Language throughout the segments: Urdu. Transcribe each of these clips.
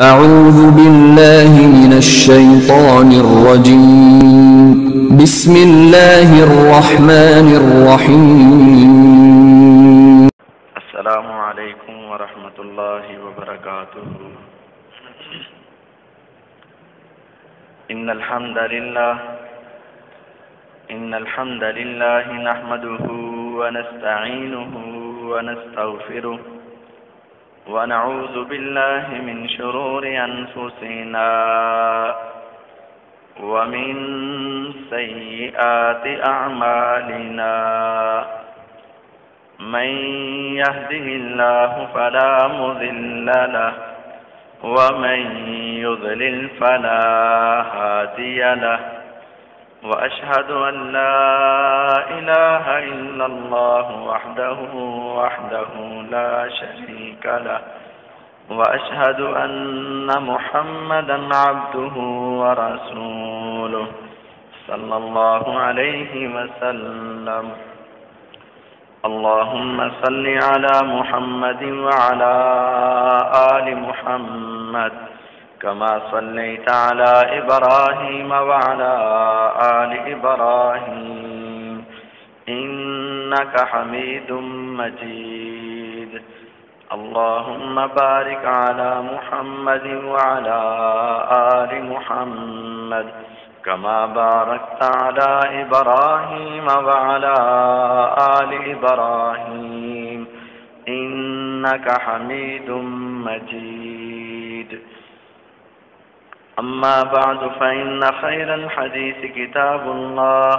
أعوذ بالله من الشيطان الرجيم بسم الله الرحمن الرحيم السلام علیکم ورحمۃ اللہ وبرکاتہ۔ ان الحمد للہ نحمده ونستعینه ونستغفره ونعوذ بالله من شرور انفسنا ومن سيئات اعمالنا من يهده الله فلا مضل له ومن يضلل فلا هادي له وأشهد أن لا إله إلا الله وحده لا شريك له وأشهد أن محمدا عبده ورسوله صلى الله عليه وسلم۔ اللهم صل على محمد وعلى آل محمد كما صليت على إبراهيم وعلى آل إبراهيم إنك حميد مجيد۔ اللهم بارك على محمد وعلى آل محمد كما باركت على إبراهيم وعلى آل إبراهيم إنك حميد مجيد۔ أما بعد فإن خير الحديث كتاب الله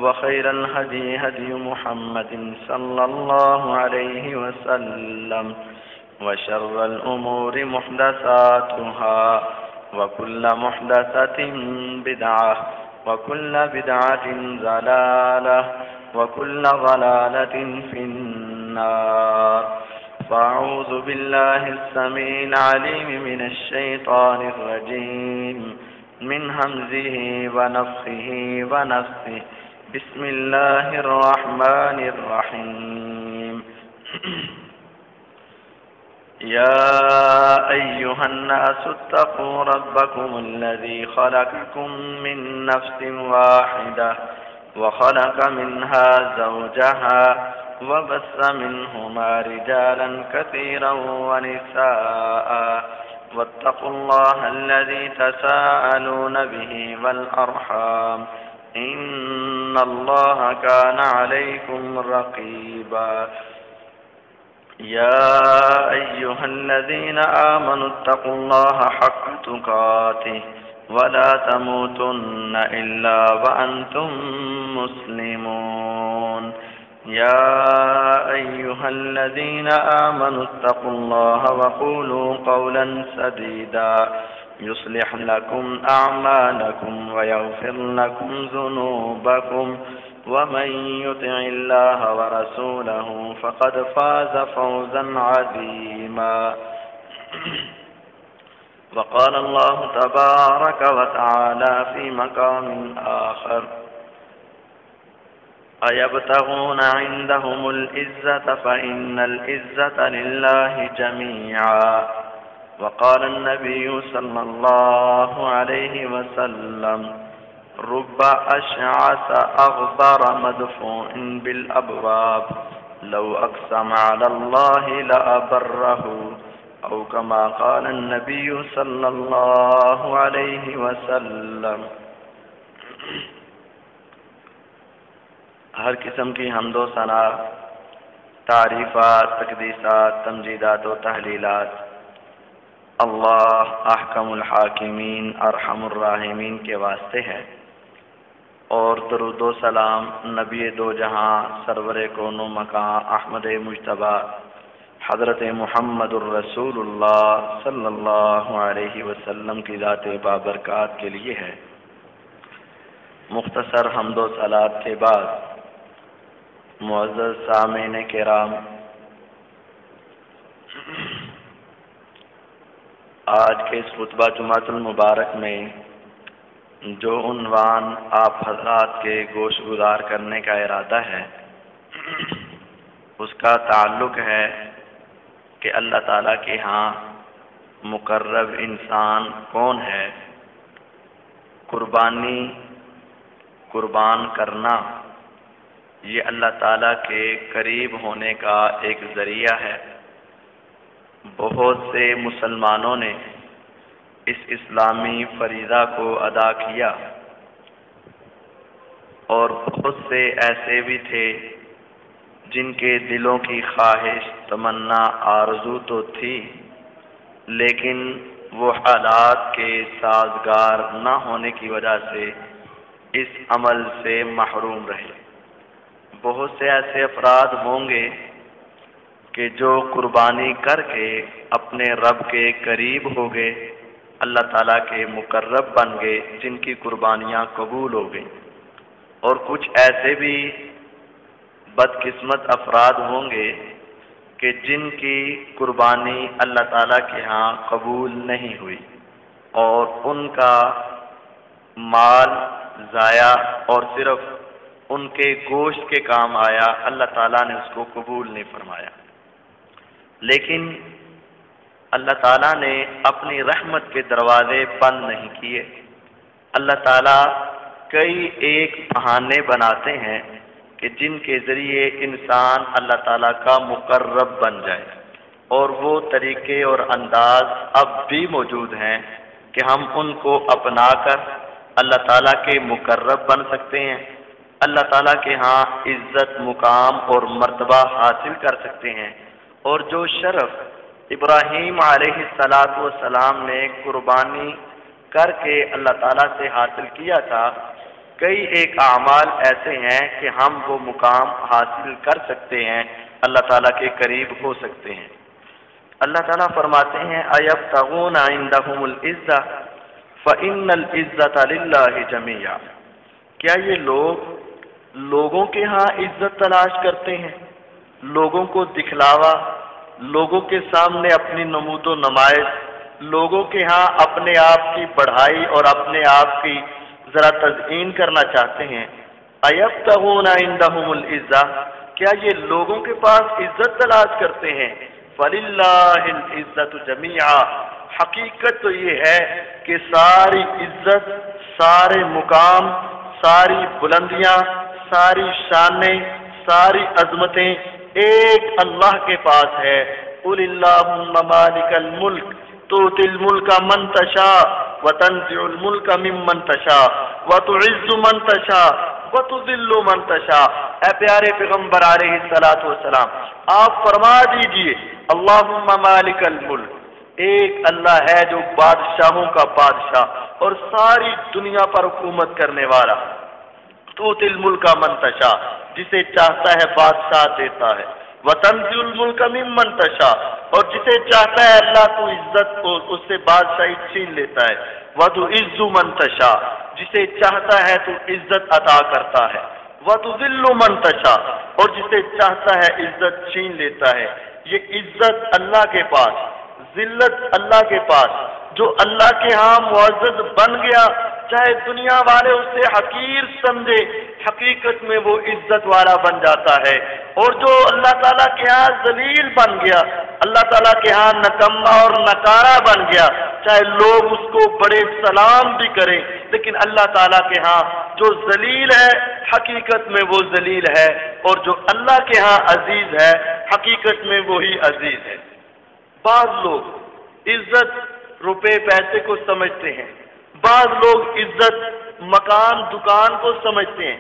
وخير الهدي هدي محمد صلى الله عليه وسلم وشر الأمور محدثاتها وكل محدثة بدعة وكل بدعة ضلالة وكل ضلالة في النار۔ فأعوذ بالله السميع العليم من الشيطان الرجيم من همزه ونفخه ونفثه بسم الله الرحمن الرحيم۔ يا أيها الناس اتقوا ربكم الذي خلقكم من نفس واحدة وخلق منها زوجها وبث منهما رجالا كثيرا ونساء واتقوا الله الذي تساءلون به والأرحام إن الله كان عليكم رقيبا۔ يا أيها الذين آمنوا اتقوا الله حق تقاته ولا تموتن إلا وأنتم مسلمون۔ يا أيها الذين آمنوا اتقوا الله وقولوا قولا سديدا يصلح لكم أعمالكم ويغفر لكم ذنوبكم ومن يطع الله ورسوله فقد فاز فوزا عظيما۔ وقال الله تبارك وتعالى في مقام آخر: أيبتغون عندهم العزة فإن العزة لله جميعا۔ وقال النبي صلى الله عليه وسلم: رب أشعث أغبر مدفوع بالأبواب لو أقسم على الله لأبره، أو كما قال النبي صلى الله عليه وسلم۔ ہر قسم کی حمد و ثنا، تعریفات، تقدیسات، تمجیدات و تحلیلات اللہ احکم الحاکمین ارحم الراحمین کے واسطے ہے، اور درود و سلام نبی دو جہاں سرور کون و مکان احمد مجتبی حضرت محمد الرسول اللہ صلی اللہ علیہ وسلم کی ذات بابرکات کے لیے ہے۔ مختصر حمد و صلات کے بعد معزز سامعین کرام، آج کے اس خطبہ جمعۃ المبارک میں جو عنوان آپ حضرات کے گوش گزار کرنے کا ارادہ ہے اس کا تعلق ہے کہ اللہ تعالیٰ کے ہاں مقرب انسان کون ہے؟ قربان کرنا یہ اللہ تعالیٰ کے قریب ہونے کا ایک ذریعہ ہے۔ بہت سے مسلمانوں نے اس اسلامی فریضہ کو ادا کیا، اور بہت سے ایسے بھی تھے جن کے دلوں کی خواہش، تمنا، آرزو تو تھی، لیکن وہ حالات کے سازگار نہ ہونے کی وجہ سے اس عمل سے محروم رہے۔ بہت سے ایسے افراد ہوں گے کہ جو قربانی کر کے اپنے رب کے قریب ہو گئے، اللہ تعالیٰ کے مقرب بن گئے، جن کی قربانیاں قبول ہو گئیں، اور کچھ ایسے بھی بدقسمت افراد ہوں گے کہ جن کی قربانی اللہ تعالیٰ کے ہاں قبول نہیں ہوئی، اور ان کا مال ضائع اور صرف ان کے گوشت کے کام آیا، اللہ تعالیٰ نے اس کو قبول نہیں فرمایا۔ لیکن اللہ تعالیٰ نے اپنی رحمت کے دروازے بند نہیں کیے۔ اللہ تعالیٰ کئی ایک بہانے بناتے ہیں کہ جن کے ذریعے انسان اللہ تعالیٰ کا مقرب بن جائے، اور وہ طریقے اور انداز اب بھی موجود ہیں کہ ہم ان کو اپنا کر اللہ تعالیٰ کے مقرب بن سکتے ہیں، اللہ تعالیٰ کے ہاں عزت، مقام اور مرتبہ حاصل کر سکتے ہیں۔ اور جو شرف ابراہیم علیہ السلام نے قربانی کر کے اللہ تعالیٰ سے حاصل کیا تھا، کئی ایک اعمال ایسے ہیں کہ ہم وہ مقام حاصل کر سکتے ہیں، اللہ تعالیٰ کے قریب ہو سکتے ہیں۔ اللہ تعالیٰ فرماتے ہیں اَيَبْتَغُونَ عِندَهُمُ الْعِزَّةَ فَإِنَّ الْعِزَّةَ لِلَّهِ جَمِيعًا، کیا یہ لوگوں کے ہاں عزت تلاش کرتے ہیں، لوگوں کو دکھلاوا، لوگوں کے سامنے اپنی نمود و نمائش، لوگوں کے ہاں اپنے آپ کی بڑھائی اور اپنے آپ کی ذرا تزئین کرنا چاہتے ہیں؟ اَيَبْتَغُونَ عِندَهُمُ الْعِزَّةَ، کیا یہ لوگوں کے پاس عزت تلاش کرتے ہیں؟ فَلِلَّهِ الْعِزَّةُ جَمِيعًا، حقیقت تو یہ ہے کہ ساری عزت، سارے مقام، ساری بلندیاں، ساری شانیں، ساری عظمتیں ایک اللہ کے پاس ہے۔ قُلِ اللَّهُمَّ مَالِكَ الْمُلْكِ تُؤْتِي الْمُلْكَ مَن تَشَاءُ وَتَنزِعُ الْمُلْكَ مِمَّن تَشَاءُ وَتُعِزُّ مَن تَشَاءُ وَتُذِلُّ مَن تَشَاءُ۔ اے پیارے پیغمبر علیہ السلام، آپ فرما دیجئے اللہم مالک الملک، ایک اللہ ہے جو بادشاہوں کا بادشاہ اور ساری دنیا پر حکومت کرنے والا۔ تُؤْتِي الْمُلْكَ مَن تَشَاءُ، جسے چاہتا ہے بادشاہ دیتا ہے، وَتَنزِعُ الْمُلْكَ مِمَّن تَشَاءُ، اور جسے چاہتا ہے اللہ کو عزت کو اس سے بادشاہی چھین لیتا ہے، وَتُعِزُّ مَن تَشَاءُ، جسے چاہتا ہے تو عزت عطا کرتا ہے، وَتُذِلُّ مَن تَشَاءُ، اور جسے چاہتا ہے عزت چھین لیتا ہے۔ یہ عزت اللہ کے پاس، ذلت اللہ کے پاس، جو اللہ کے ہاں معزز بن گیا، چاہے دنیا والے اسے حقیر سمجھے، حقیقت میں وہ عزت والا بن جاتا ہے۔ اور جو اللہ تعالیٰ کے ہاں ذلیل بن گیا، اللہ تعالیٰ کے ہاں نکما اور نکارا بن گیا، چاہے لوگ اس کو بڑے سلام بھی کریں، لیکن اللہ تعالیٰ کے ہاں جو ذلیل ہے حقیقت میں وہ ذلیل ہے، اور جو اللہ کے ہاں عزیز ہے حقیقت میں وہی عزیز ہے۔ بعض لوگ عزت روپے پیسے کو سمجھتے ہیں، بعض لوگ عزت مکان دکان کو سمجھتے ہیں،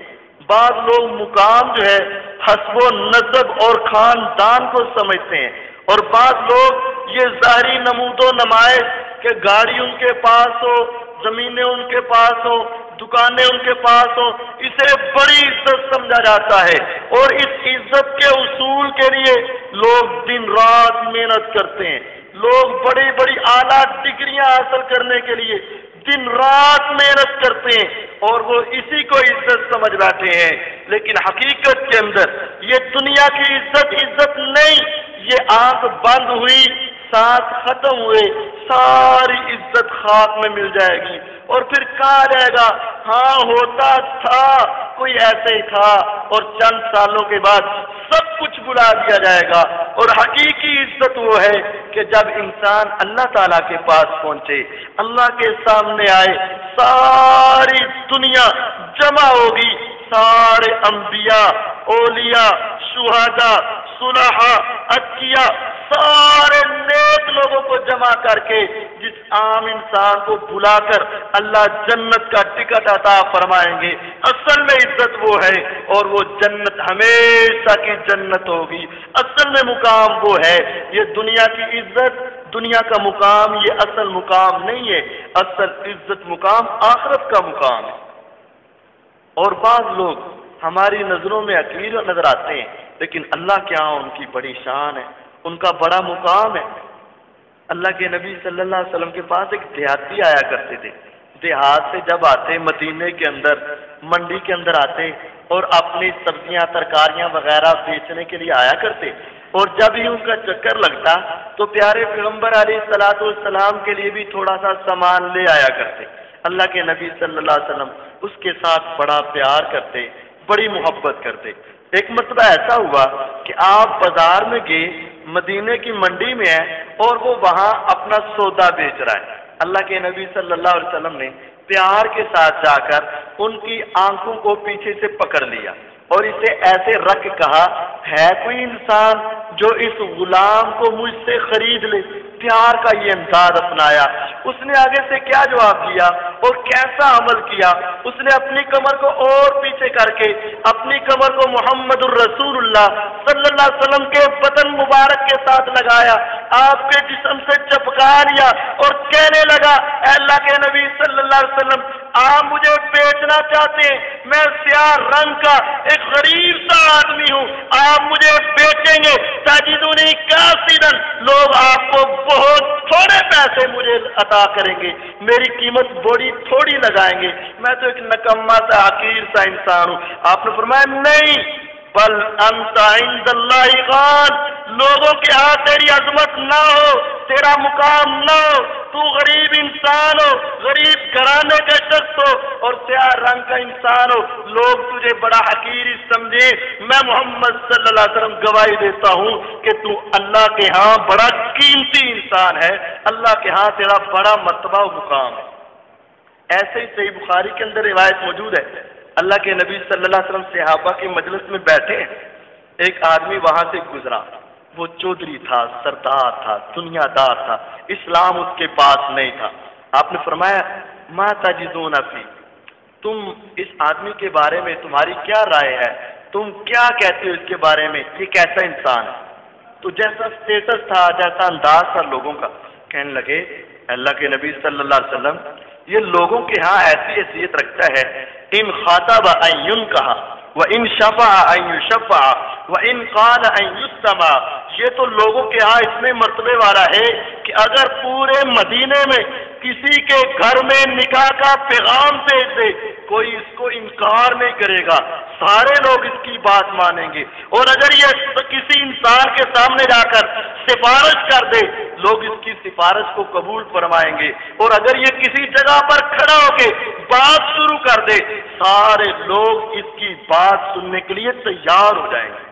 بعض لوگ مقام جو ہے حسب و نسب اور خاندان کو سمجھتے ہیں، اور بعض لوگ یہ ظاہری نمود و نمائش کہ گاڑی ان کے پاس ہو، زمینیں ان کے پاس ہو، دکانیں ان کے پاس ہو، اسے بڑی عزت سمجھا جاتا ہے۔ اور اس عزت کے اصول کے لیے لوگ دن رات محنت کرتے ہیں، لوگ بڑی بڑی اعلیٰ ڈگریاں حاصل کرنے کے لیے دن رات محنت کرتے ہیں، اور وہ اسی کو عزت سمجھ بیٹھے ہیں۔ لیکن حقیقت کے اندر یہ دنیا کی عزت نہیں، یہ آنکھ بند ہوئی، ساتھ ختم ہوئے، ساری عزت خاک میں مل جائے گی، اور پھر کہا جائے گا ہاں ہوتا تھا کوئی ایسے ہی تھا اور چند سالوں کے بعد سب کچھ بلا دیا جائے گا. اور حقیقی عزت وہ ہے کہ جب انسان اللہ تعالیٰ کے پاس پہنچے، اللہ کے سامنے آئے، ساری دنیا جمع ہوگی، سارے انبیاء، اولیاء، شہداء، صلحاء، اتقیاء، سارے نیک لوگوں کو جمع کر کے جس عام انسان کو بلا کر اللہ جنت کا ٹکٹ عطا فرمائیں گے. اصل میں عزت وہ ہے اور وہ جنت ہمیشہ کی جنت ہوگی. اصل میں مقام وہ ہے. یہ دنیا کی عزت، دنیا کا مقام یہ اصل مقام نہیں ہے. اصل عزت مقام آخرت کا مقام ہے. اور بعض لوگ ہماری نظروں میں حقیر نظر آتے ہیں، لیکن اللہ کے ہاں ان کی بڑی شان ہے، ان کا بڑا مقام ہے. اللہ کے نبی صلی اللہ علیہ وسلم کے پاس ایک دیہاتی آیا کرتے تھے. دیہات سے جب آتے مدینے کے اندر، منڈی کے اندر آتے اور اپنی سبزیاں ترکاریاں وغیرہ بیچنے کے لیے آیا کرتے، اور جب ہی ان کا چکر لگتا تو پیارے پیغمبر علیہ الصلوۃ والسلام کے لیے بھی تھوڑا سا سامان لے آیا کرتے. اللہ کے نبی صلی اللہ علیہ وسلم اس کے ساتھ بڑا پیار کرتے، بڑی محبت کرتے. ایک مرتبہ ایسا ہوا کہ آپ بازار میں گئے، مدینے کی منڈی میں ہیں اور وہ وہاں اپنا سودا بیچ رہا ہے. اللہ کے نبی صلی اللہ علیہ وسلم نے پیار کے ساتھ جا کر ان کی آنکھوں کو پیچھے سے پکڑ لیا اور اسے ایسے رکھ کہا، ہے کوئی انسان جو اس غلام کو مجھ سے خرید لے؟ پیار کا یہ انداز اپنایا. اس نے آگے سے کیا جواب دیا اور کیسا عمل کیا؟ اس نے اپنی کمر کو اور پیچھے کر کے اپنی کمر کو محمد الرسول اللہ صلی اللہ علیہ وسلم کے بدن مبارک کے ساتھ لگایا، آپ کے جسم سے چپکا لیا اور کہنے لگا، اے اللہ کے نبی صلی اللہ علیہ وسلم، آپ مجھے بیچنا چاہتے ہیں؟ میں سیاہ رنگ کا ایک غریب سا آدمی ہوں، آپ مجھے بیچیں گے تجدونی کاسدن، لوگ آپ کو بہت تھوڑے پیسے مجھے عطا کریں گے، میری قیمت بڑی تھوڑی لگائیں گے، میں تو ایک نکما سا حقیر سا انسان ہوں. آپ نے فرمایا نہیں، بل انت عند اللہ غال، لوگوں کے ہاں تیری عظمت نہ ہو، تیرا مقام نہ ہو، تو غریب انسان ہو، غریب گھرانے کا شخص ہو اور سیاہ رنگ کا انسان ہو، لوگ تجھے بڑا حقیر سمجھے، میں محمد صلی اللہ علیہ وسلم گواہی دیتا ہوں کہ تو اللہ کے ہاں بڑا قیمتی انسان ہے، اللہ کے ہاں تیرا بڑا مرتبہ و مقام ہے. ایسے ہی صحیح بخاری کے اندر روایت موجود ہے، اللہ کے نبی صلی اللہ علیہ وسلم صحابہ کی مجلس میں بیٹھے، ایک آدمی وہاں سے گزرا، وہ چودھری تھا، سردار تھا، دنیا دار تھا، اسلام اس کے پاس نہیں تھا. آپ نے فرمایا، ما تجدون فی، تم اس آدمی کے بارے میں تمہاری کیا رائے ہے، تم کیا کہتے ہو اس کے بارے میں، یہ کیسا انسان ہے؟ تو جیسا اسٹیٹس تھا، جیسا انداز تھا لوگوں کا، کہنے لگے، اللہ کے نبی صلی اللہ علیہ وسلم، یہ لوگوں کے ہاں ایسی حیثیت رکھتا ہے، ان خاطب ان ينکح وان شفع ان یشفع وان قال ان یستمع، یہ تو لوگوں کے ہاں اتنے مرتبے والا ہے کہ اگر پورے مدینے میں کسی کے گھر میں نکاح کا پیغام بھیج دے کوئی اس کو انکار نہیں کرے گا، سارے لوگ اس کی بات مانیں گے. اور اگر یہ کسی انسان کے سامنے جا کر سفارش کر دے لوگ اس کی سفارش کو قبول فرمائیں گے. اور اگر یہ کسی جگہ پر کھڑا ہو کے بات شروع کر دے سارے لوگ اس کی بات سننے کے لیے تیار ہو جائیں گے.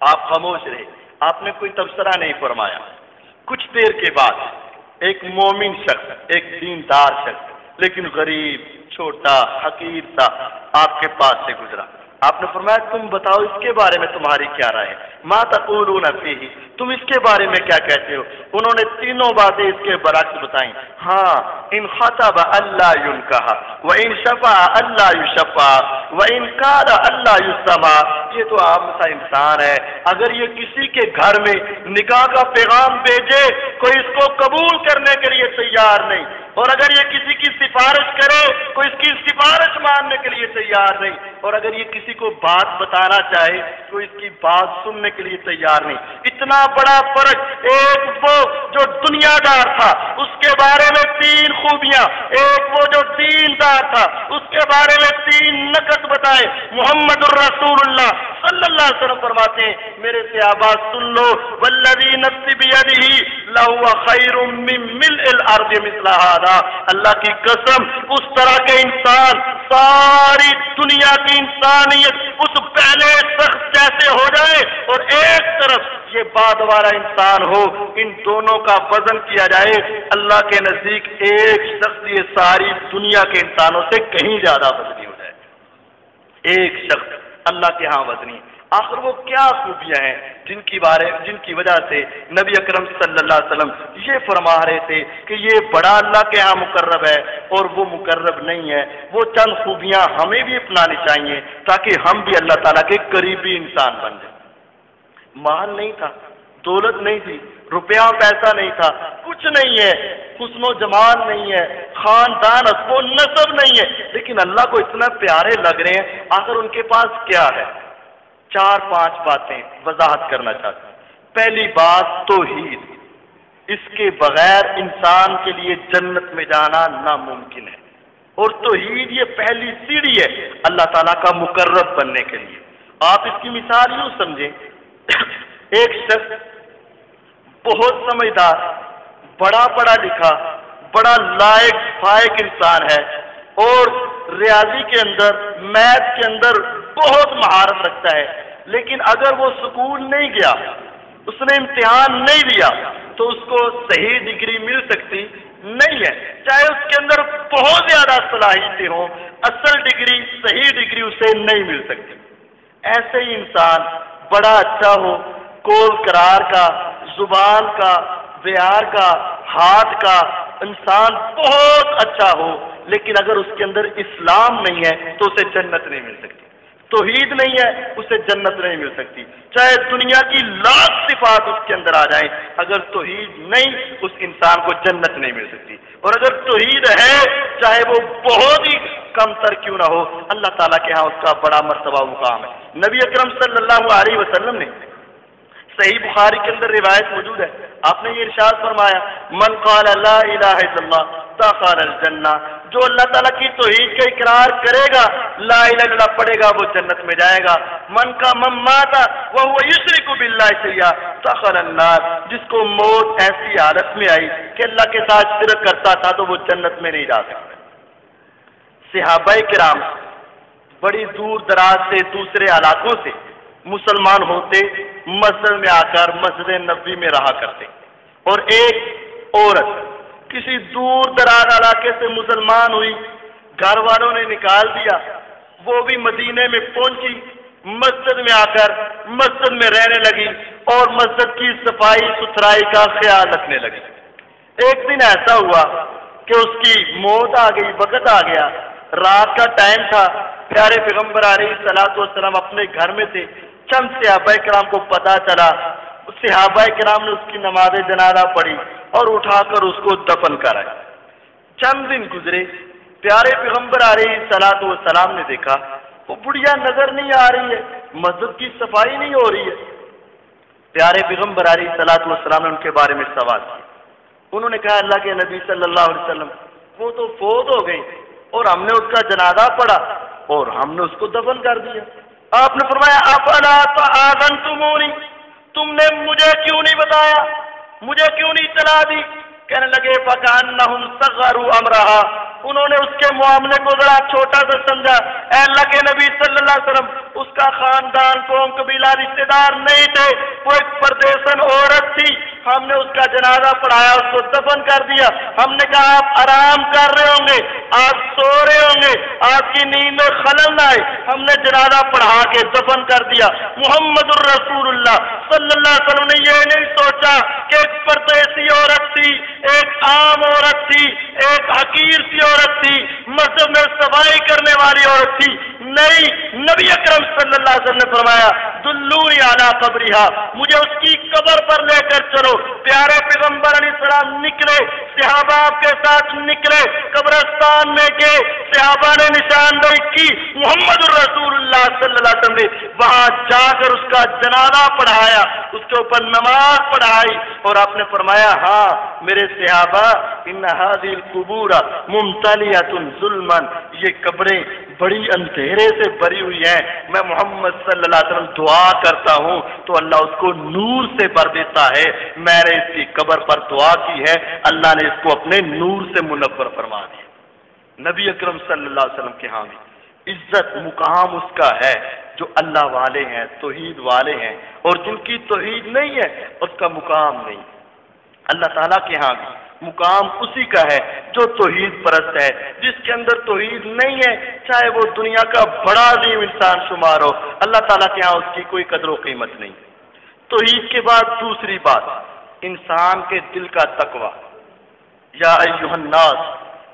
آپ خاموش رہے، آپ نے کوئی تبصرہ نہیں فرمایا. کچھ دیر کے بعد ایک مومن شخص، ایک دیندار شخص لیکن غریب، چھوٹا، حقیر سا آپ کے پاس سے گزرا. آپ نے فرمایا، تم بتاؤ اس کے بارے میں تمہاری کیا رائے ہے، ما تقولون فیہ، تم اس کے بارے میں کیا کہتے ہو؟ انہوں نے تینوں باتیں اس کے برعکس بتائیں. ہاں، ان خطب اللہ ينکح وان شفع اللہ یشفع وان قال اللہ یستمع، یہ تو عام سا انسان ہے، اگر یہ کسی کے گھر میں نکاح کا پیغام بھیجے کوئی اس کو قبول کرنے کے لیے تیار نہیں، اور اگر یہ کسی کی سفارش کرے کوئی اس کی سفارش ماننے کے لیے تیار نہیں، اور اگر یہ کسی کو بات بتانا چاہے تو اس کی بات سننے کے لیے تیار نہیں. اتنا بڑا فرق. ایک وہ جو دنیا دار تھا اس کے بارے میں 3 خوبیاں، ایک وہ جو دیندار تھا اس کے بارے میں 3 نکت بتائے. محمد الرسول اللہ صلی اللہ علیہ وسلم فرماتے ہیں میرے صحابہ سن لو والذی نفسی بیدہ لہو خیر من ملء الارض مثل ھذا، اللہ کی قسم اس طرح کے انسان ساری دنیا کی انسانیت اس پہلے شخص جیسے ہو جائے اور ایک طرف یہ بعد والا انسان ہو، ان دونوں کا وزن کیا جائے اللہ کے نزدیک ایک شخص یہ ساری دنیا کے انسانوں سے کہیں زیادہ وزنی ہو جائے، ایک شخص اللہ کے ہاں وزنی۔ آخر وہ کیا خوبیاں ہیں جن کی وجہ سے نبی اکرم صلی اللہ علیہ وسلم یہ فرما رہے تھے کہ یہ بڑا اللہ کے ہاں مقرب ہے اور وہ مقرب نہیں ہے؟ وہ چند خوبیاں ہمیں بھی اپنانی چاہیے تاکہ ہم بھی اللہ تعالیٰ کے قریبی انسان بن جائیں۔ مال نہیں تھا، دولت نہیں تھی، روپیہ پیسہ نہیں تھا، کچھ نہیں ہے، حسن و جمال نہیں ہے، خاندان اسب و نسب نہیں ہے، لیکن اللہ کو اتنا پیارے لگ رہے ہیں۔ آخر ان کے پاس کیا ہے؟ 4-5 باتیں وضاحت کرنا چاہتا ہوں۔ پہلی بات توحید، اس کے بغیر انسان کے لیے جنت میں جانا ناممکن ہے، اور توحید یہ پہلی سیڑھی ہے اللہ تعالیٰ کا مقرب بننے کے لیے۔ آپ اس کی مثال یوں سمجھیں، ایک شخص بہت سمجھدار، بڑا پڑھا لکھا، بڑا لائق فائق انسان ہے اور ریاضی کے اندر، میتھ کے اندر بہت مہارت رکھتا ہے، لیکن اگر وہ اسکول نہیں گیا، اس نے امتحان نہیں دیا تو اس کو صحیح ڈگری مل سکتی نہیں ہے، چاہے اس کے اندر بہت زیادہ صلاحیتیں ہوں، اصل ڈگری، صحیح ڈگری اسے نہیں مل سکتی۔ ایسے ہی انسان بڑا اچھا ہو، قول قرار کا، زبان کا، ویار کا، ہاتھ کا، انسان بہت اچھا ہو، لیکن اگر اس کے اندر اسلام نہیں ہے تو اسے جنت نہیں مل سکتی، توحید نہیں ہے اسے جنت نہیں مل سکتی، چاہے دنیا کی لاکھ صفات اس کے اندر آ جائیں، اگر توحید نہیں اس انسان کو جنت نہیں مل سکتی۔ اور اگر توحید ہے چاہے وہ بہت ہی کم تر کیوں نہ ہو، اللہ تعالیٰ کے ہاں اس کا بڑا مرتبہ مقام ہے۔ نبی اکرم صلی اللہ علیہ وسلم نے صحیح بخاری کے اندر روایت موجود ہے، آپ نے یہ ارشاد فرمایا من قال لا الہ الا اللہ دخل الجنہ، جو اللہ تعالیٰ کی توحید کا اقرار کرے گا، لا الہ الا اللہ پڑھے گا، وہ جنت میں جائے گا۔ من مات وهو یشرک باللہ شیئا دخل النار، جس کو موت ایسی حالت میں آئی کہ اللہ کے ساتھ شرک کرتا تھا تو وہ جنت میں نہیں جا سکتا۔ صحابہ کرام بڑی دور دراز سے دوسرے علاقوں سے مسلمان ہوتے مسجد میں آ کر مسجد نبوی میں رہا کرتے، اور ایک عورت کسی دور دراز علاقے سے مسلمان ہوئی، گھر والوں نے نکال دیا، وہ بھی مدینے میں پہنچی، مسجد میں آ کر مسجد میں رہنے لگی اور مسجد کی صفائی ستھرائی کا خیال رکھنے لگی۔ ایک دن ایسا ہوا کہ اس کی موت آ گئی، وقت آ گیا، رات کا ٹائم تھا، پیارے پیغمبر علیہ الصلوۃ والسلام اپنے گھر میں تھے، چند صحابہ کرام کو پتا چلا، صحابہ کرام نے اس کی نماز جنازہ پڑھی اور اٹھا کر اس کو دفن کرایا۔ چند دن گزرے، پیارے پیغمبر علیہ الصلوۃ والسلام نے دیکھا وہ بڑھیا نظر نہیں آ رہی ہے، مسجد کی صفائی نہیں ہو رہی ہے۔ پیارے پیغمبر علیہ الصلوۃ والسلام نے ان کے بارے میں سوال کیا، انہوں نے کہا اللہ کے نبی صلی اللہ علیہ وسلم وہ تو فوت ہو گئی اور ہم نے اس کا جنازہ پڑھا اور ہم نے اس کو دفن کر دیا۔ آپ نے فرمایا افلا تعاذنتمونی، تم نے مجھے کیوں نہیں بتایا، مجھے کیوں نہیں اطلاع دی؟ کہنے لگے فکأنہم صغروا امرہا، انہوں نے اس کے معاملے کو ذرا چھوٹا سا سمجھا۔ اے اللہ کے نبی صلی اللہ علیہ وسلم اس کا خاندان قوم قبیلہ رشتہ دار نہیں تھے، وہ ایک پردیسن عورت تھی، ہم نے اس کا جنازہ پڑھایا، اس کو دفن کر دیا۔ ہم نے کہا آپ آرام کر رہے ہوں گے، آپ سو رہے ہوں گے، آپ کی نیند میں خلل نہ آئے، ہم نے جنازہ پڑھا کے دفن کر دیا۔ محمد الرسول اللہ صلی اللہ علیہ وسلم نے یہ نہیں سوچا کہ ایک پردیسی عورت تھی، ایک عام عورت تھی، ایک حقیر سی عورت تھی، مسجد میں صفائی کرنے والی عورت تھی، نہیں، نبی اکرم صلی اللہ علیہ وسلم نے فرمایا دلونی علی قبرہا، مجھے اس کی قبر پر لے کر چلو۔ پیارے پیغمبر علیہ السلام نکلے، صحابہ آپ کے ساتھ نکلے، قبرستان میں گئے، صحابہ نے نشاندہی کی، محمد الرسول اللہ صلی اللہ علیہ وسلم نے وہاں جا کر اس کا جنازہ پڑھایا، اس کے اوپر نماز پڑھائی، اور آپ نے فرمایا ہاں میرے صحابہ ان هذه القبور ممتلئۃ ظلما، یہ قبریں بڑی اندھیرے سے بری ہوئی ہیں، میں محمد صلی اللہ علیہ وسلم دعا کرتا ہوں تو اللہ اس کو نور سے بھر دیتا ہے۔ میں نے اس کی قبر پر دعا کی ہے، اللہ نے اس کو اپنے نور سے منور فرما دیا۔ نبی اکرم صلی اللہ علیہ وسلم کے ہاں بھی عزت مقام اس کا ہے جو اللہ والے ہیں، توحید والے ہیں، اور جن کی توحید نہیں ہے اس کا مقام نہیں۔ اللہ تعالیٰ کے ہاں بھی مقام اسی کا ہے جو توحید پرست ہے۔ جس کے اندر توحید نہیں ہے چاہے وہ دنیا کا بڑا عظیم انسان شمار ہو، اللہ تعالیٰ کے ہاں اس کی کوئی قدر و قیمت نہیں۔ توحید کے بعد دوسری بات انسان کے دل کا تقوی۔ یا ایھا الناس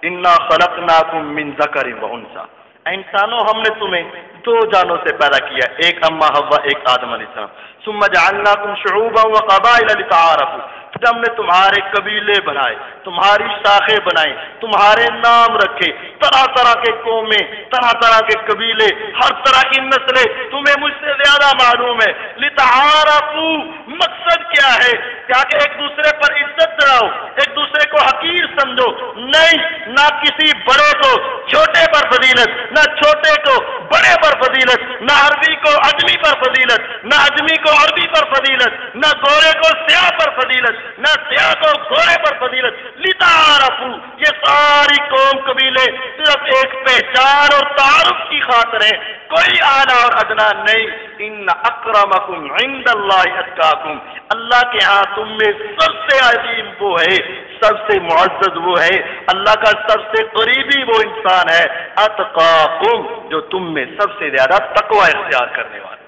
انا خلقناکم من ذکر و انثی، انسانوں ہم نے تمہیں دو جانوں سے پیدا کیا، ایک اما حوا ایک آدم علیہ السلام، ثم جعلناکم شعوبا وقبائل لتعارفوا، پھر ہم نے تمہارے قبیلے بنائے، تمہاری شاخیں بنائی، تمہارے نام رکھے، طرح طرح کے قومیں، طرح طرح کے قبیلے، ہر طرح کی نسلیں تمہیں مجھ سے زیادہ معلوم ہے۔ لتعارفوا، مقصد کیا ہے؟ تاکہ ایک دوسرے پر عزت بڑھاؤ، ایک دوسرے کو حقیر سمجھو، نہیں نہ کسی بڑے کو چھوٹے پر فضیلت، نہ چھوٹے کو بڑے پر فضیلت، نہ عربی کو عجمی پر فضیلت، نہ عجمی کو عربی پر فضیلت، نہ گورے کو سیاہ پر فضیلت، نہ سیاہ کو گورے پر فضیلت۔ لتعارفوا، یہ ساری قوم قبیلے صرف ایک پہچان اور تعارف کی خاطر ہے، کوئی اعلیٰ اور ادنا نہیں۔ ان اکرمکم عند اللہ اتقاکم، اللہ کے ہاں تم میں سب سے عظیم وہ ہے، سب سے معزز وہ ہے، اللہ کا سب سے قریبی وہ انسان ہے، اتقاکم، جو تم میں سب سے زیادہ تقوی اختیار کرنے والا۔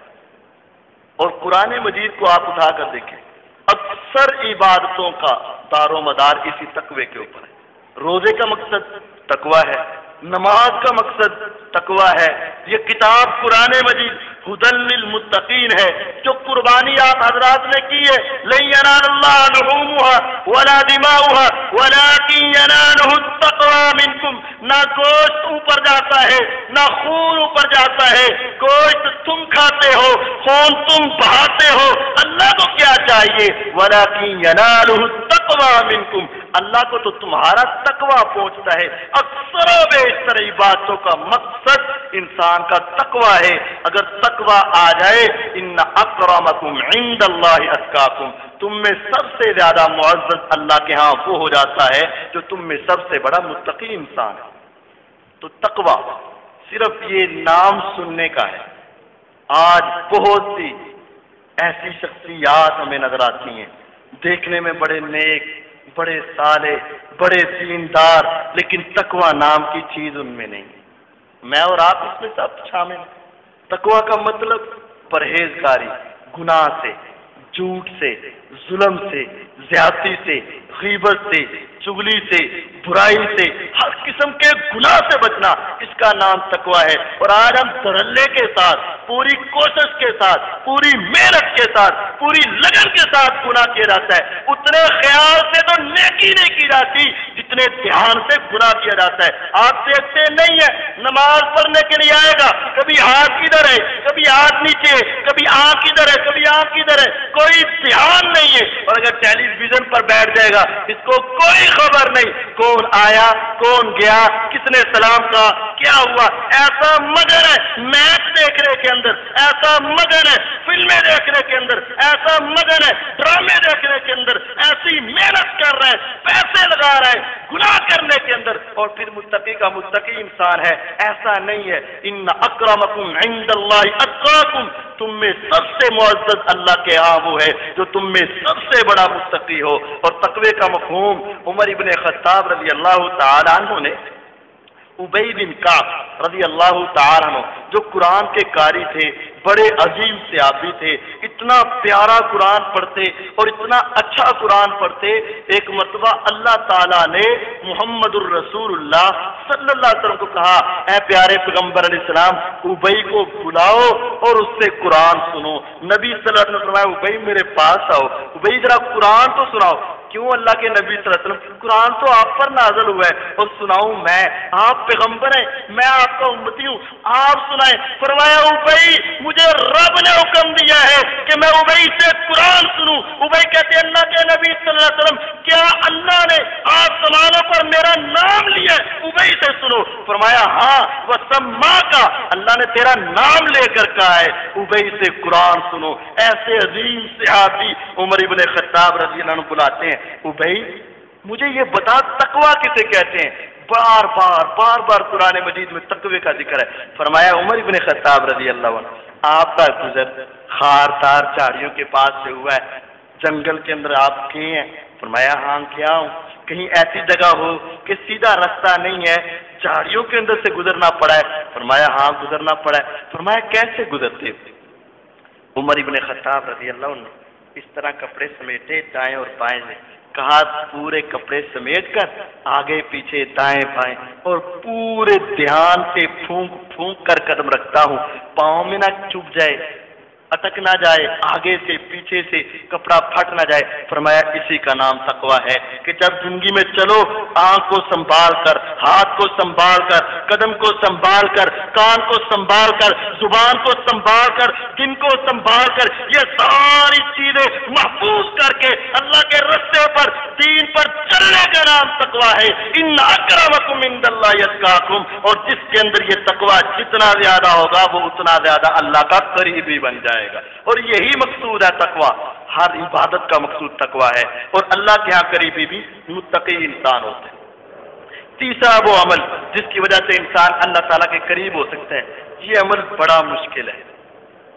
اور قرآن مجید کو آپ اٹھا کر دیکھیں، اکثر عبادتوں کا دار و مدار اسی تقوی کے اوپر ہے۔ روزے کا مقصد تقوی ہے، نماز کا مقصد تقوی ہے، یہ کتاب قرآن مجید ھدی للمتقین ہے، جو قربانی آپ حضرات نے کی ہے، لن ینال اللہ لحومها ولا دماؤها ولکن ینالہ التقوی منکم، نہ گوشت اوپر جاتا ہے نہ خون اوپر جاتا ہے، گوشت تم کھاتے ہو، خون تم بہاتے ہو، اللہ کو کیا چاہیے؟ ولیکن ینالہ التقوی منکم، اللہ کو تو تمہارا تقوی پہنچتا ہے۔ اکثر و بیشتر عبادتوں کا مقصد انسان کا تقوی ہے۔ اگر تقوی آ جائے، ان اکرمکم عند اللہ اتقاکم، تم میں سب سے زیادہ معزز اللہ کے ہاں وہ ہو جاتا ہے جو تم میں سب سے بڑا متقی انسان ہے۔ تو تقوی صرف یہ نام سننے کا ہے۔ آج بہت سی ایسی شخصیات ہمیں نظر آتی ہیں، دیکھنے میں بڑے نیک، بڑے صالح، بڑے دیندار، لیکن تقوی نام کی چیز ان میں نہیں۔ میں اور آپ اس میں سب شامل ہیں۔ تقوی کا مطلب پرہیزگاری، گناہ سے، جھوٹ سے، ظلم سے، زیادتی سے، غیبت سے، چغلی سے، برائی سے، ہر قسم کے گناہ سے بچنا، اس کا نام تقوی ہے۔ اور آج ہم دھڑلے کے ساتھ، پوری کوشش کے ساتھ، پوری محنت کے ساتھ، پوری لگن کے ساتھ گناہ کیا جاتا ہے۔ اتنے خیال سے تو نیکی نہیں کی جاتی جتنے دھیان سے گناہ کیا جاتا ہے۔ آپ دیکھتے نہیں ہیں، نماز پڑھنے کے لیے آئے گا، کبھی ہاتھ کدھر ہے، کبھی ہاتھ نیچے ہے، کبھی آنکھ کدھر ہے، کبھی آنکھ کدھر ہے، کوئی دھیان نہیں ہے۔ اور اگر ٹیلی ویژن پر بیٹھ جائے گا، اس کو کوئی خبر نہیں کون آیا، کون گیا، کس نے سلام کہا، کیا ہوا۔ ایسا مگن ہے میچ دیکھنے کے اندر، ایسا مگن ہے فلمیں دیکھنے کے اندر، ایسا مگن ہے ڈرامے دیکھنے کے اندر، ایسی محنت کر رہا ہے، پیسے لگا رہا ہے گناہ کرنے کے اندر، اور پھر متقی کا متقی انسان ہے۔ ایسا نہیں ہے۔ ان اکرمکم عند اللہ اتقاکم، تم میں سب سے معزز اللہ کے ہاں وہ ہے جو تم میں سب سے بڑا متقی ہو۔ اور تقوی کا مفہوم عمر ابن خطاب رضی اللہ تعالی عنہ نے ابی بن کعب رضی اللہ تعالی عنہ، جو قرآن کے قاری تھے، بڑے عظیم صحابی تھے، اتنا پیارا قرآن پڑھتے اور اتنا اچھا قرآن پڑھتے، ایک مرتبہ اللہ تعالیٰ نے محمد الرسول اللہ صلی اللہ علیہ وسلم کو کہا، اے پیارے پیغمبر علیہ السلام، ابی کو بلاؤ اور اس سے قرآن سنو۔ نبی صلی اللہ علیہ وسلم، ابی میرے پاس آؤ، ابی ذرا قرآن تو سناؤ۔ کیوں اللہ کے نبی صلی اللہ علیہ وسلم، قرآن تو آپ پر نازل ہوا ہے اور سناؤں میں، آپ پیغمبر ہیں، میں آپ کا امتی ہوں، آپ سنائیں۔ فرمایا ابی، مجھے رب نے حکم دیا ہے کہ میں ابی سے قرآن سنوں۔ ابی کہتے ہیں اللہ کے نبی صلی اللہ علیہ وسلم، کیا اللہ نے آسمانوں پر میرا نام لیا ہے؟ ابی ابئی سے سنو. فرمایا ہاں وسما کا, اللہ نے تیرا نام لے کر کہا ہے, ابئی سے قرآن سنو. ایسے عظیم صحابی عمر ابن خطاب رضی اللہ عنہ بلاتے ہیں, ابئی مجھے یہ بتا تقویٰ کسے کہتے ہیں؟ بار بار قرآن مجید میں تقوی کا ذکر ہے. فرمایا عمر ابن خطاب رضی اللہ عنہ, آپ کا گزر خاردار جھاڑیوں کے پاس سے ہوا ہے, جنگل کے اندر آپ گئے ہیں. فرمایا ہاں کیا ہوں, کہیں ایسی جگہ ہو کہ سیدھا راستہ نہیں ہے, جھاڑیوں کے اندر سے گزرنا پڑا ہے؟ فرمایا ہاں گزرنا پڑا ہے. فرمایا کیسے گزرتے؟ عمر ابن خطاب رضی اللہ عنہ اس طرح کپڑے سمیٹے دائیں اور بائیں سے, کہا پورے کپڑے سمیٹ کر آگے پیچھے دائیں بائیں اور پورے دھیان سے پھونک پھونک کر قدم رکھتا ہوں, پاؤں میں نہ چپ جائے, اٹک نہ جائے, آگے سے پیچھے سے کپڑا پھٹ نہ جائے. فرمایا اسی کا نام تقویٰ ہے کہ جب زندگی میں چلو آنکھ کو سنبھال کر, ہاتھ کو سنبھال کر, قدم کو سنبھال کر, کان کو سنبھال کر, زبان کو سنبھال کر, دن کو سنبھال کر, یہ ساری چیزیں محفوظ کر کے اللہ کے راستے پر دین پر چلنے کا نام تقویٰ ہے. ان اکرمکم عند اللہ اتقاکم, اور جس کے اندر یہ تقویٰ جتنا زیادہ ہوگا وہ اتنا زیادہ اللہ کا قریبی بن جائے گا. اور یہی مقصود ہے تقویٰ, ہر عبادت کا مقصود تقویٰ ہے, اور اللہ کے ہاں قریبی بھی متقی انسان ہوتے ہیں. تیسرا وہ عمل جس کی وجہ سے انسان اللہ تعالیٰ کے قریب ہو سکتا ہے, یہ عمل بڑا مشکل ہے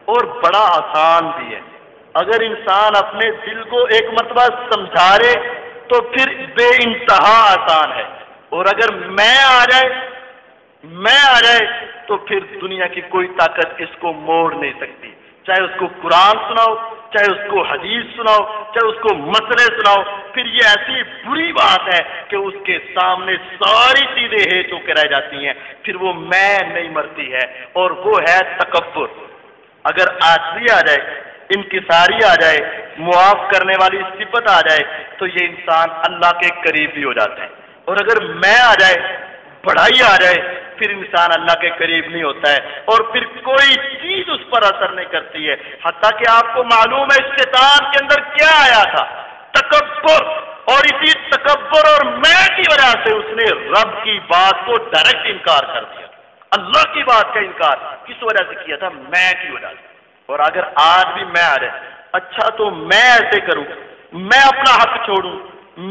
اور بڑا آسان بھی ہے. اگر انسان اپنے دل کو ایک مرتبہ سمجھا لے تو پھر بے انتہا آسان ہے, اور اگر میں آ جائے تو پھر دنیا کی کوئی طاقت اس کو موڑ نہیں سکتی. چاہے اس کو قرآن سناؤ, چاہے اس کو حدیث سناؤ, چاہے اس کو مسئلے سناؤ, پھر یہ ایسی بری بات ہے کہ اس کے سامنے ساری چیزیں ہیٹ ہو کے رہ جاتی ہیں, پھر وہ میں نہیں مرتی ہے, اور وہ ہے تکبر. اگر عاجزی آ جائے, انکساری آ جائے, معاف کرنے والی صفت آ جائے تو یہ انسان اللہ کے قریب بھی ہو جاتا ہے. اور اگر میں آ جائے, بڑائی آ جائے, پھر انسان اللہ کے قریب نہیں ہوتا ہے, اور پھر کوئی چیز اس پر اثر نہیں کرتی ہے. حتیٰ کہ آپ کو معلوم ہے شیطان کے اندر کیا آیا تھا؟ تکبر. اور اسی تکبر اور میں کی وجہ سے اس نے رب کی بات کو ڈائریکٹ انکار کر دیا. اللہ کی بات کا انکار کس وجہ سے کیا تھا؟ میں کی وجہ سے. اور اگر آج بھی میں آ جائے, اچھا تو میں ایسے کروں, میں اپنا حق چھوڑوں,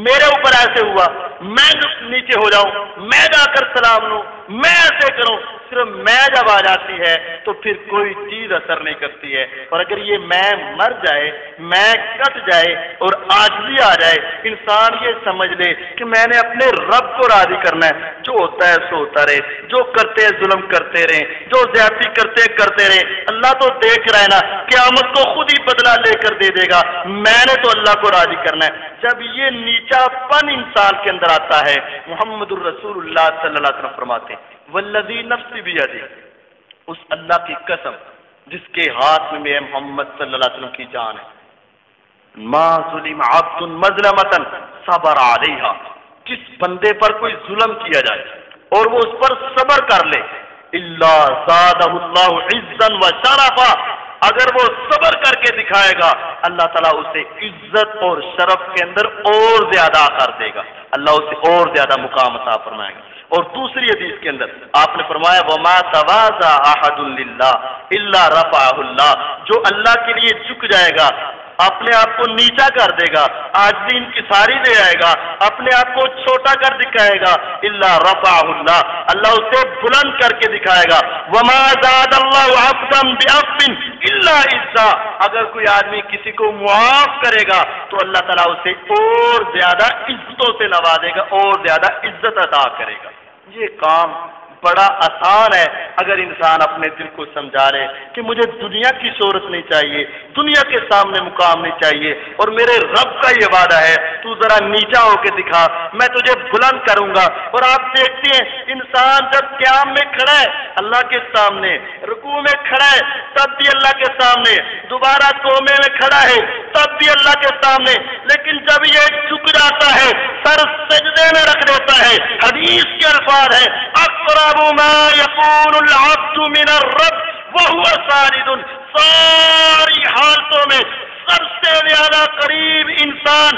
میرے اوپر ایسے ہوا, میں نیچے ہو جاؤں, میں جا کر سلام لوں, میں ایسے کروں, صرف میں جب آ جاتی ہے تو پھر کوئی چیز اثر نہیں کرتی ہے. اور اگر یہ میں مر جائے, میں کٹ جائے اور عاجزی آ جائے, انسان یہ سمجھ لے کہ میں نے اپنے رب کو راضی کرنا ہے, جو ہوتا ہے سو ہوتا رہے, جو کرتے ہیں ظلم کرتے رہے, جو زیادتی کرتے رہے, اللہ تو دیکھ رہا ہے نا, قیامت کو خود ہی بدلہ لے کر دے دے گا, میں نے تو اللہ کو راضی کرنا ہے. جب یہ نیچا پن انسان کے اندر آتا ہے, محمد الرسول اللہ صلی اللہ علیہ وسلم فرماتے ہیں والذی نفسی بیدہ, اس اللہ کی قسم جس کے ہاتھ میں میرے محمد صلی اللہ علیہ وسلم کی جان ہے, ما ظلم عبد مظلمتا صبر علیہا, جس بندے پر کوئی ظلم کیا جائے اور وہ اس پر صبر کر لے, الا زادہ اللہ عزا و شرفا, اگر وہ صبر کر کے دکھائے گا اللہ تعالیٰ اسے عزت اور شرف کے اندر اور زیادہ کر دے گا, اللہ اسے اور زیادہ مقام عطا فرمائے گا. اور دوسری حدیث کے اندر آپ نے فرمایا وما تواضع احد للہ الا رفعہ اللہ, جو اللہ کے لیے جھک جائے گا, اپنے آپ کو نیچا کر دے گا, عاجزی انکساری دے آئے گا, اپنے آپ کو چھوٹا کر دکھائے گا, الا رفعہ اللہ, اللہ اسے بلند کر کے دکھائے گا. وما زاد اللہ عبدا بعفو الا عزا, اگر کوئی آدمی کسی کو معاف کرے گا تو اللہ تعالیٰ اسے اور زیادہ عزتوں سے نوازے گا, اور زیادہ عزت عطا کرے گا. یہ کام بڑا آسان ہے اگر انسان اپنے دل کو سمجھا لے کہ مجھے دنیا کی شہرت نہیں چاہیے, دنیا کے سامنے مقام نہیں چاہیے, اور میرے رب کا یہ وعدہ ہے تو ذرا نیچا ہو کے دکھا, میں تجھے بلند کروں گا. اور آپ دیکھتے ہیں انسان جب قیام میں کھڑا ہے اللہ کے سامنے, رکوع میں کھڑا ہے تب بھی اللہ کے سامنے, دوبارہ قومے میں کھڑا ہے تب بھی اللہ کے سامنے, لیکن جب یہ جھک جاتا ہے سر سجدے میں رکھ دیتا ہے, حدیث کے الفاظ ہے اقرب ما یکون العبد من الرب وهو ساجد, ساری حالتوں میں سب سے زیادہ قریب انسان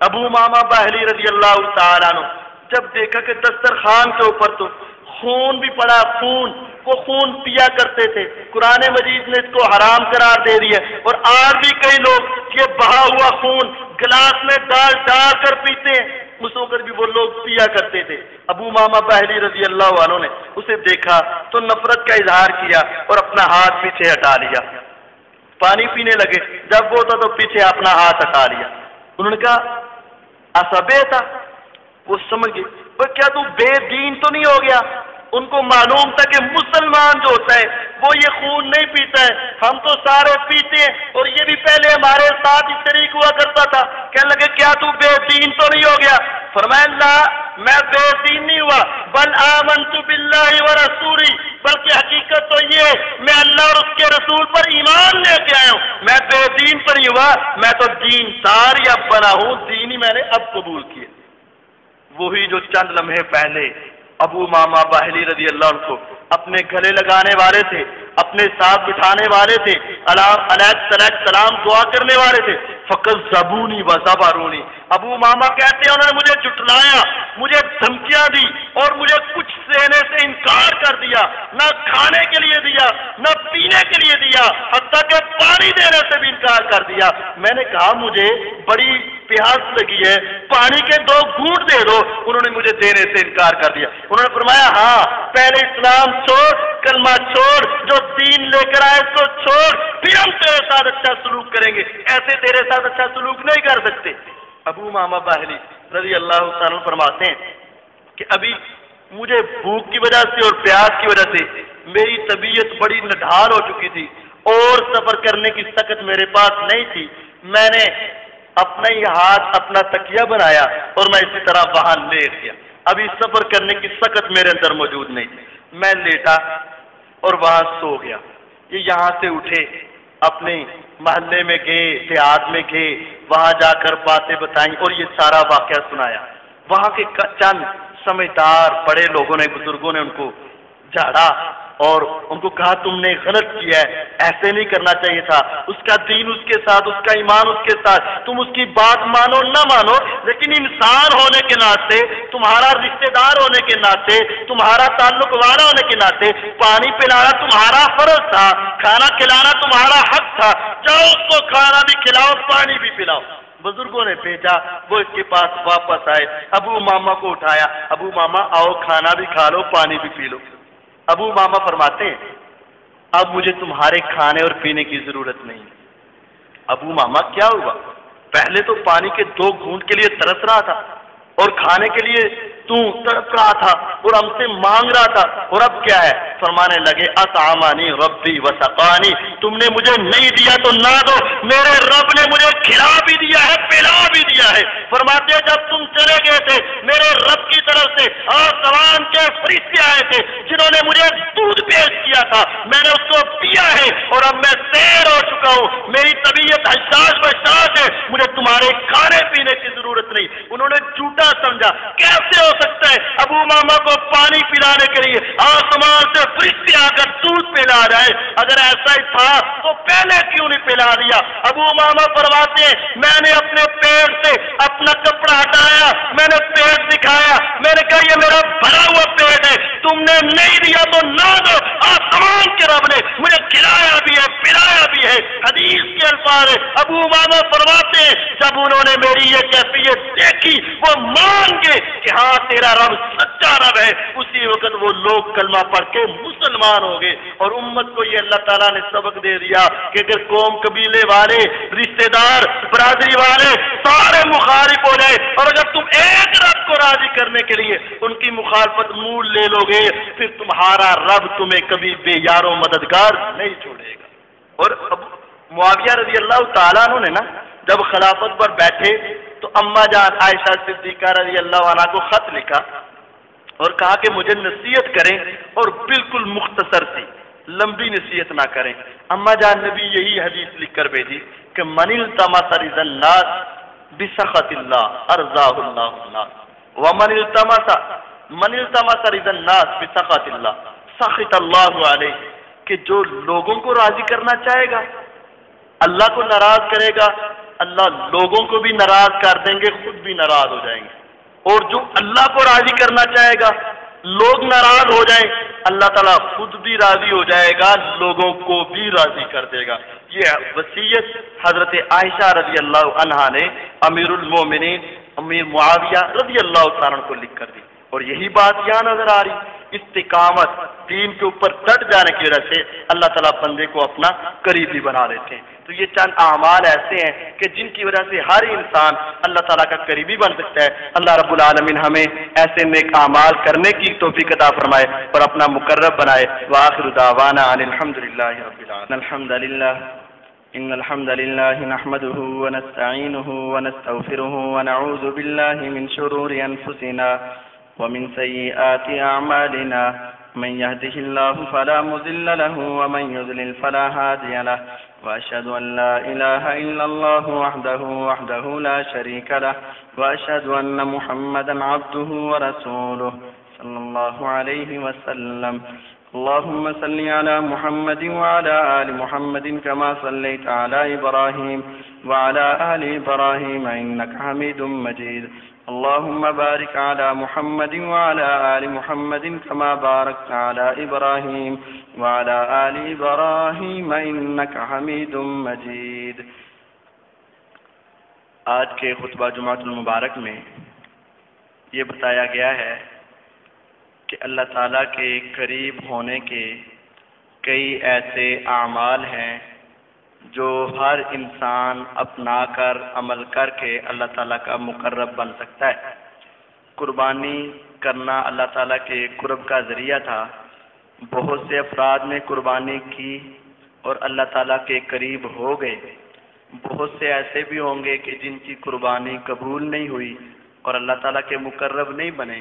ابو امامہ باہلی رضی اللہ تعالیٰ عنہ جب دیکھا کہ دسترخوان کے اوپر تو خون بھی پڑا، خون، وہ خون پیا کرتے تھے، قرآن مجید نے اس کو حرام قرار دے دیا، اور آج بھی کئی لوگ یہ بہا ہوا خون گلاس میں ڈال کر پیتے ہیں، اس وقت بھی وہ لوگ پیا کرتے تھے۔ ابو امامہ باہلی رضی اللہ عنہ نے اسے دیکھا تو نفرت کا اظہار کیا اور اپنا ہاتھ پیچھے ہٹا لیا، پانی پینے لگے، جب وہ تھا تو پیچھے اپنا ہاتھ ہٹا لیا۔ انہوں نے کہا اصبے تھا، وہ سمجھ گئے، کیا تو بے دین تو نہیں ہو گیا؟ ان کو معلوم تھا کہ مسلمان جو ہوتا ہے وہ یہ خون نہیں پیتا ہے، ہم تو سارے پیتے ہیں، اور یہ بھی پہلے ہمارے ساتھ ہی شریک ہوا کرتا تھا۔ کہنے لگے کیا تو بے دین تو نہیں ہو گیا؟ فرمایا لا، میں بے دین نہیں ہوا، بل آمنت باللہ ورسولی، بلکہ حقیقت تو یہ ہے میں اللہ اور اس کے رسول پر ایمان لے کے آیا ہوں، میں بے دین پر ہی ہوا، میں تو دین دار یا بنا ہوں، دین ہی میں نے اب قبول کیا۔ وہی جو چند لمحے پہلے ابو امامہ باہلی رضی اللہ عنہ کو اپنے گلے لگانے والے تھے، اپنے ساتھ بٹھانے والے تھے، علیہ السلام دعا کرنے والے تھے، فقط زبونی و زبرونی، ابو امامہ کہتے ہیں انہوں نے مجھے جھٹلایا، مجھے دھمکیاں دی اور مجھے کچھ دینے سے انکار کر دیا، نہ کھانے کے لیے دیا، نہ پینے کے لیے دیا، حتیٰ کہ پانی دینے سے بھی انکار کر دیا۔ میں نے کہا مجھے بڑی پیاس لگی ہے، پانی کے 2 گھونٹ دے دو، انہوں نے مجھے دینے سے انکار کر دیا۔ انہوں نے فرمایا ہاں، پہلے اسلام چھوڑ، کلمہ چھوڑ، جو دین لے کر آئے اس کو چھوڑ، پھر ہم تیرے ساتھ اچھا سلوک کریں گے، ایسے تیرے ساتھ اچھا سلوک نہیں کر سکتے۔ ابو امامہ باہلی رضی اللہ عنہ فرماتے ہیں کہ ابھی مجھے بھوک کی وجہ سے اور پیاس کی وجہ سے میری طبیعت بڑی نڈھال ہو چکی تھی اور سفر کرنے کی طاقت میرے پاس نہیں تھی، میں نے اپنا ہی ہاتھ اپنا تکیہ بنایا اور میں اسی طرح وہاں لیٹ گیا، ابھی سفر کرنے کی طاقت میرے اندر موجود نہیں تھی، میں لیٹا اور وہاں سو گیا۔ یہ یہاں سے اٹھے، اپنے محلے میں گئے، دیہات میں گئے، وہاں جا کر باتیں بتائیں اور یہ سارا واقعہ سنایا۔ وہاں کے چند سمجھدار بڑے لوگوں نے، بزرگوں نے ان کو جھاڑا اور ان کو کہا تم نے غلط کیا ہے، ایسے نہیں کرنا چاہیے تھا، اس کا دین اس کے ساتھ، اس کا ایمان اس کے ساتھ، تم اس کی بات مانو نہ مانو، لیکن انسان ہونے کے ناطے، تمہارا رشتہ دار ہونے کے ناطے، تمہارا تعلق والا ہونے کے ناطے پانی پلانا تمہارا فرض تھا، کھانا کھلانا تمہارا حق تھا، جاؤ اس کو کھانا بھی کھلاؤ، پانی بھی پلاؤ۔ بزرگوں نے بھیجا، وہ اس کے پاس واپس آئے، ابو امامہ کو اٹھایا، ابو امامہ آؤ کھانا بھی کھا لو، پانی بھی پی لو۔ ابو امامہ فرماتے ہیں اب مجھے تمہارے کھانے اور پینے کی ضرورت نہیں۔ ابو امامہ کیا ہوا؟ پہلے تو پانی کے 2 گھونٹ کے لیے ترس رہا تھا اور کھانے کے لیے تو تڑپ رہا تھا اور ہم سے مانگ رہا تھا، اور اب کیا ہے؟ فرمانے لگے اطعمانی ربی وسقانی، تم نے مجھے نہیں دیا تو نہ دو، میرے رب نے مجھے کھلا بھی دیا ہے، پلا بھی دیا ہے۔ فرماتے ہیں جب تم چلے گئے تھے میرے رب کی طرف سے آسمان کے فرشتے آئے تھے جنہوں نے مجھے دودھ پیش کیا تھا، میں نے اس کو پیا ہے اور اب میں سیر ہو چکا ہوں، میری طبیعت حساس بحساس ہے، مجھے تمہارے کھانے پینے کی ضرورت نہیں۔ انہوں نے جھوٹا سمجھا، کیسے ہو سکتا ہے ابو امامہ کو پانی پلانے کے لیے آسمان سے فرشتے آ کر دودھ پلا جائے؟ اگر ایسا ہی تھا تو پہلے کیوں نہیں پلا دیا؟ ابو امامہ فرماتے ہیں میں نے اپنے پیٹ سے اپنا کپڑا ہٹایا، میں نے پیٹ دکھایا، میں نے کہا یہ میرا بھرا ہوا پیٹ ہے، تم نے نہیں دیا تو نہ دو، آسمان کے رب نے مجھے کھلایا بھی ہے، پلایا بھی ہے۔ حدیث کے الفاظ ہے، ابو امامہ فرماتے ہیں جب انہوں نے میری یہ کیفیت دیکھی وہ مان گئے کہ ہاں تیرا رب سچا رب ہے، اسی وقت وہ لوگ کلمہ پڑھ کے مسلمان ہو گئے۔ اور امت کو یہ اللہ تعالیٰ نے سبق دے دیا کہ اگر قوم قبیلے والے، رشتہ دار، برادری والے سارے مخالف ہو جائے اور اگر تم ایک رب کو راضی کرنے کے لیے ان کی مخالفت مول لے لو گے، پھر تمہارا رب تمہیں کبھی بے یار و مددگار نہیں چھوڑے گا۔ اور اب معاویہ رضی اللہ تعالیٰ عنہ نے نا جب خلافت پر بیٹھے تو اماں جان عائشہ صدیقہ رضی اللہ عنہا کو خط لکھا اور کہا کہ مجھے نصیحت کریں اور بالکل مختصر سی، لمبی نصیحت نہ کریں۔ اماں جان نے بھی یہی حدیث لکھ کر بھیجی کہ من التمس رضا الناس بسخط اللہ ارضاہ اللہ الناس ومن التمس رضا الناس بسخط اللہ سخط اللہ علیہ، کہ جو لوگوں کو راضی کرنا چاہے گا اللہ کو ناراض کرے گا، اللہ لوگوں کو بھی ناراض کر دیں گے، خود بھی ناراض ہو جائیں گے، اور جو اللہ کو راضی کرنا چاہے گا، لوگ ناراض ہو جائیں، اللہ تعالیٰ خود بھی راضی ہو جائے گا، لوگوں کو بھی راضی کر دے گا۔ یہ وصیت حضرت عائشہ رضی اللہ عنہا نے امیر المومنین امیر معاویہ رضی اللہ تعالیٰ کو لکھ کر دی، اور یہی بات یہاں نظر آ رہی، استقامت دین کے اوپر ڈٹ جانے کی وجہ سے اللہ تعالیٰ بندے کو اپنا قریبی بنا لیتے ہیں۔ تو یہ چند اعمال ایسے ہیں کہ جن کی وجہ سے ہر انسان اللہ تعالیٰ کا قریبی بن سکتا ہے۔ اللہ رب العالمین ہمیں ایسے نیک اعمال کرنے کی توفیق عطا فرمائے اور اپنا مقرب بنائے۔ وآخر دعوانا ان الحمد للہ رب العالمین۔ الحمد للہ ان الحمد لله نحمده ونستعينه ونستغفره ونعوذ بالله من شرور انفسنا ومن سيئات اعمالنا، من يهده الله فلا مضل له ومن يضلل فلا هادي له، واشهد ان لا اله الا الله وحده لا شريك له، واشهد ان محمدا عبده ورسوله صلى الله عليه وسلم۔ اللهم صل على محمد وعلى آل محمد كما صليت على إبراهيم وعلى آل إبراهيم إنك حميد مجيد۔ اللهم بارك على محمد وعلى آل محمد كما باركت على إبراهيم وعلى آل إبراهيم إنك حميد مجيد۔ آج کے خطبہ جمعۃ المبارک میں یہ بتایا گیا ہے کہ اللہ تعالیٰ کے قریب ہونے کے کئی ایسے اعمال ہیں جو ہر انسان اپنا کر عمل کر کے اللہ تعالیٰ کا مقرب بن سکتا ہے۔ قربانی کرنا اللہ تعالیٰ کے قرب کا ذریعہ تھا، بہت سے افراد نے قربانی کی اور اللہ تعالیٰ کے قریب ہو گئے، بہت سے ایسے بھی ہوں گے کہ جن کی قربانی قبول نہیں ہوئی اور اللہ تعالیٰ کے مقرب نہیں بنے،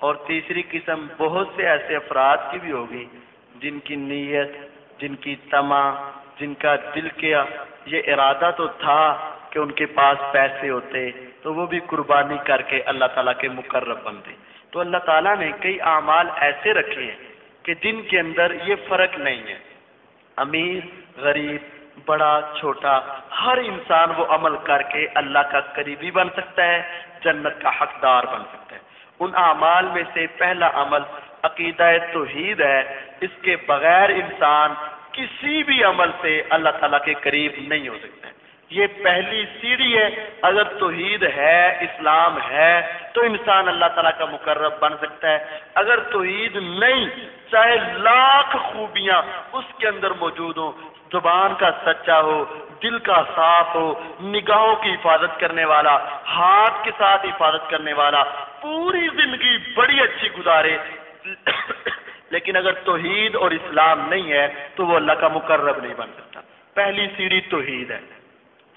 اور تیسری قسم بہت سے ایسے افراد کی بھی ہوگی جن کی نیت، جن کی طمع، جن کا دل کیا یہ ارادہ تو تھا کہ ان کے پاس پیسے ہوتے تو وہ بھی قربانی کر کے اللہ تعالیٰ کے مقرب بنتے۔ تو اللہ تعالیٰ نے کئی اعمال ایسے رکھے ہیں کہ جن کے اندر یہ فرق نہیں ہے، امیر غریب بڑا چھوٹا ہر انسان وہ عمل کر کے اللہ کا قریبی بن سکتا ہے، جنت کا حقدار بن سکتا ہے۔ ان اعمال میں سے پہلا عمل عقیدہ توحید ہے، اس کے بغیر انسان کسی بھی عمل سے اللہ تعالیٰ کے قریب نہیں ہو سکتا ہے۔ یہ پہلی سیڑھی ہے، اگر توحید ہے، اسلام ہے تو انسان اللہ تعالیٰ کا مقرب بن سکتا ہے۔ اگر توحید نہیں، چاہے لاکھ خوبیاں اس کے اندر موجود ہوں، زبان کا سچا ہو، دل کا صاف ہو، نگاہوں کی حفاظت کرنے والا، ہاتھ کے ساتھ حفاظت کرنے والا، پوری زندگی بڑی اچھی گزارے، لیکن اگر توحید اور اسلام نہیں ہے تو وہ اللہ کا مقرب نہیں بن سکتا۔ پہلی سیڑھی توحید ہے۔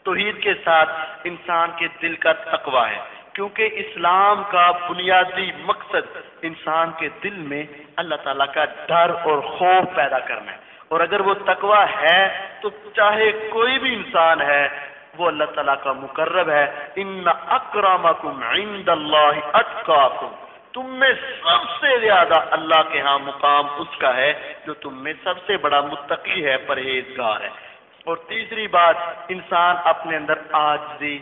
توحید کے ساتھ انسان کے دل کا تقویٰ ہے، کیونکہ اسلام کا بنیادی مقصد انسان کے دل میں اللہ تعالیٰ کا ڈر اور خوف پیدا کرنا ہے، اور اگر وہ تقویٰ ہے تو چاہے کوئی بھی انسان ہے وہ اللہ تعالیٰ کا مقرب ہے۔ ان اکرمکم عند اللہ اتقاکم، تم میں سب سے زیادہ اللہ کے ہاں مقام اس کا ہے جو تم میں سب سے بڑا متقی ہے، پرہیزگار ہے۔ اور تیسری بات، انسان اپنے اندر عاجزی،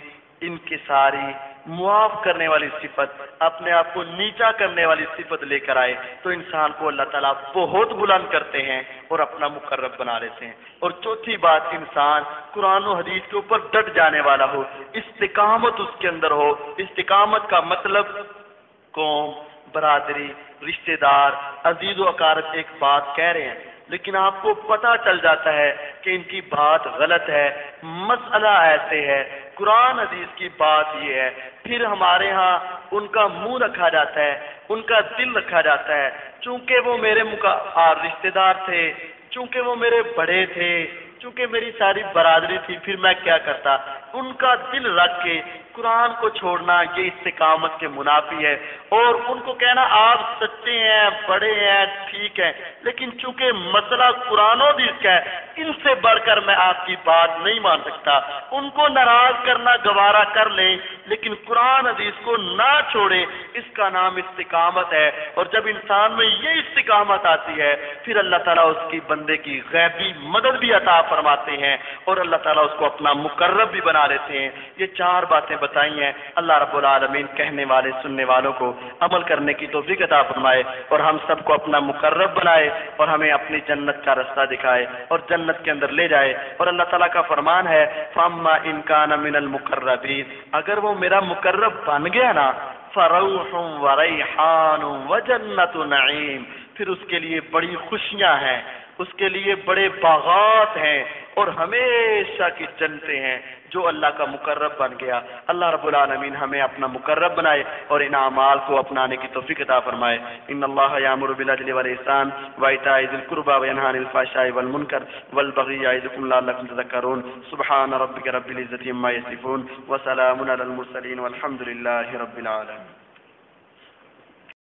انکساری، معاف کرنے والی صفت، اپنے آپ کو نیچا کرنے والی صفت لے کر آئے تو انسان کو اللہ تعالیٰ بہت بلند کرتے ہیں اور اپنا مقرب بنا لیتے ہیں۔ اور چوتھی بات، انسان قرآن و حدیث کے اوپر ڈٹ جانے والا ہو، استقامت اس کے اندر ہو۔ استقامت کا مطلب قوم، برادری، رشتہ دار، عزیز و اقارب ایک بات کہہ رہے ہیں لیکن آپ کو پتہ چل جاتا ہے کہ ان کی بات غلط ہے، مسئلہ ایسے ہے، قرآن حدیث کی بات یہ ہے، پھر ہمارے ہاں ان کا منہ رکھا جاتا ہے، ان کا دل رکھا جاتا ہے، چونکہ وہ میرے رشتہ دار تھے، چونکہ وہ میرے بڑے تھے، چونکہ میری ساری برادری تھی، پھر میں کیا کرتا۔ ان کا دل رکھ کے قرآن کو چھوڑنا یہ استقامت کے منافی ہے، اور ان کو کہنا آپ سچے ہیں، بڑے ہیں، ٹھیک ہے، لیکن چونکہ مسئلہ قرآن و حدیث کا ہے، ان سے بڑھ کر میں آپ کی بات نہیں مان سکتا۔ ان کو ناراض کرنا گوارا کر لیں، لیکن قرآن حدیث کو نہ چھوڑے، اس کا نام استقامت ہے۔ اور جب انسان میں یہ استقامت آتی ہے پھر اللہ تعالیٰ اس کی بندے کی غیبی مدد بھی عطا فرماتے ہیں اور اللہ تعالیٰ اس کو اپنا مقرب بھی بنا لیتے ہیں۔ یہ 4 باتیں بتائی ہیں۔ اللہ رب العالمین کہنے والے سننے والوں کو عمل کرنے کی توفیق عطا فرمائے اور ہم سب کو اپنا مقرب بنائے اور ہمیں اپنی جنت کا رستہ دکھائے اور جنت کے اندر لے جائے۔ اور اللہ تعالیٰ کا فرمان ہے فَأَمَّا إِن كَانَ مِنَ الْمُقَرَّبِينَ، اگر وہ میرا مقرب بن گیا نا، فَرَوْحٌ وَرَيْحَانٌ وَجَنَّةُ نَعِيمٍ، پھر اس کے لیے بڑی خوشیاں ہیں، اس کے لیے بڑے باغات ہیں اور ہمیشہ کی جنتیں ہیں جو اللہ کا مقرب بن گیا۔ اللہ رب العالمین ہمیں اپنا مقرب بنائے اور ان اعمال کو اپنانے کی توفیق عطا فرمائے۔ ان اللہ یامر بالعدل والاحسان وایتاء ذی القربى وینہی عن الفحشاء والمنکر والبغی یعظکم لعلکم تذکرون۔ سبحان ربک رب العزة عما یصفون وسلام علی المرسلین والحمد للہ رب العالمین۔